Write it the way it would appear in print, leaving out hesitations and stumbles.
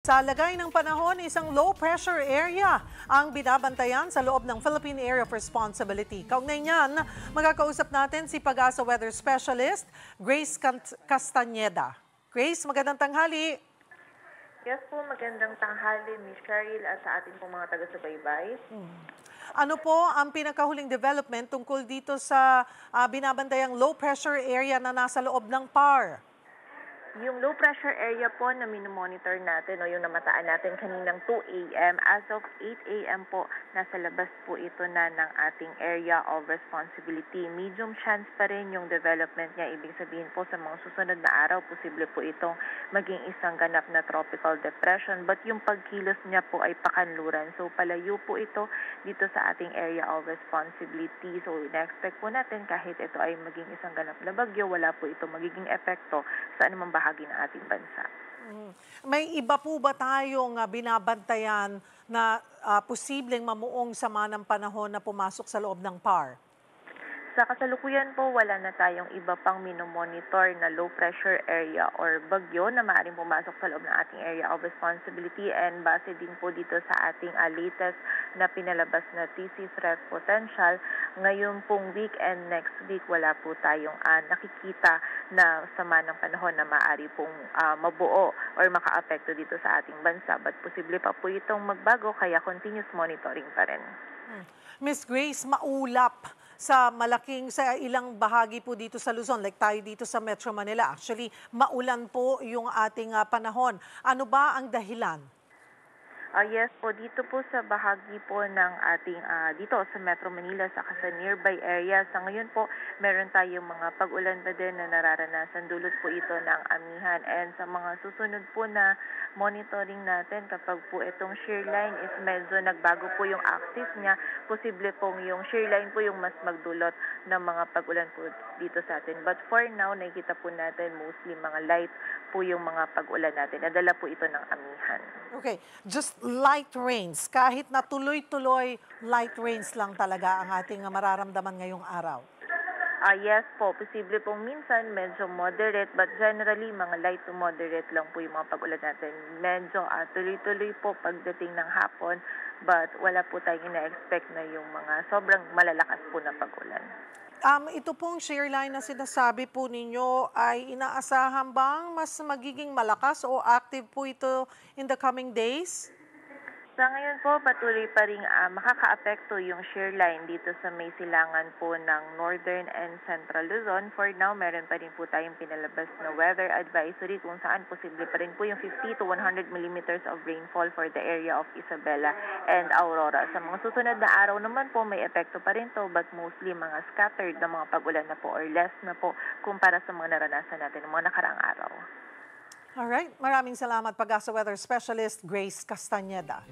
Sa lagay ng panahon, isang low-pressure area ang binabantayan sa loob ng Philippine Area of Responsibility. Kaugnay niyan, magkakausap natin si Pag-asa Weather Specialist, Grace Castañeda. Grace, magandang tanghali. Yes po, magandang tanghali, Ms. Cheryl, at sa ating pong mga taga-subaybay. Ano po ang pinakahuling development tungkol dito sa binabantayang low-pressure area na nasa loob ng PAR? Yung low pressure area po na minomonitor natin o yung namataan natin kaninang 2 a.m. As of 8 a.m. po, nasa labas po ito na ng ating area of responsibility. Medium chance pa rin yung development niya. Ibig sabihin po sa mga susunod na araw, posible po itong maging isang ganap na tropical depression. But yung pagkilos niya po ay pakanluran. So palayo po ito dito sa ating area of responsibility. So na-expect po natin kahit ito ay maging isang ganap na bagyo, wala po ito magiging epekto sa anumang bahagi ng ating bansa. May iba po ba tayong binabantayan na posibleng mamuong sama ng panahon na pumasok sa loob ng PAR? Sa kasalukuyan po, wala na tayong iba pang minomonitor na low pressure area or bagyo na maaaring pumasok sa loob ng ating area of responsibility, and base din po dito sa ating latest na pinalabas na TC threat potential, ngayon pong week and next week wala po tayong nakikita na sama ng panahon na maaari pong mabuo or makaapekto dito sa ating bansa, but posible pa po itong magbago, kaya continuous monitoring pa rin. Miss Grace, maulap sa ilang bahagi po dito sa Luzon, like tayo dito sa Metro Manila. Actually, maulan po yung ating panahon. Ano ba ang dahilan? Yes po, dito po sa bahagi po ng ating dito sa Metro Manila saka sa nearby areas. Sa ngayon po, meron tayong mga pag-ulan pa din na nararanasan. Dulot po ito ng amihan. And sa mga susunod po na monitoring natin, kapag po itong shear line is medyo nagbago po yung axis niya, posible pong yung shear line po yung mas magdulot ng mga pag-ulan po dito sa atin. But for now, nakikita po natin mostly mga light po yung mga pag-ulan natin. Nadala po ito ng amihan. Okay, just light rains. Kahit na tuloy-tuloy, light rains lang talaga ang ating mararamdaman ngayong araw. Yes po, posible pong minsan medyo moderate, but generally mga light to moderate lang po yung mga pag-ulan natin. Medyo tuloy-tuloy po pagdating ng hapon, but wala po tayong ina-expect na yung mga sobrang malalakas po na pag-ulan. Ito pong shear line na sinasabi po ninyo ay inaasahan bang mas magiging malakas o active po ito in the coming days? Sa ngayon po, patuloy pa rin makaka-apekto yung shear line dito sa may silangan po ng Northern and Central Luzon. For now, meron pa rin po tayong pinalabas na weather advisory kung saan posible pa rin po yung 50 to 100 millimeters of rainfall for the area of Isabela and Aurora. Sa mga susunod na araw naman po, may epekto pa rin to, but mostly mga scattered na mga pag-ulan na po or less na po kumpara sa mga naranasan natin ng mga nakaraang araw. Alright, maraming salamat Pag-asa Weather Specialist Grace Castañeda.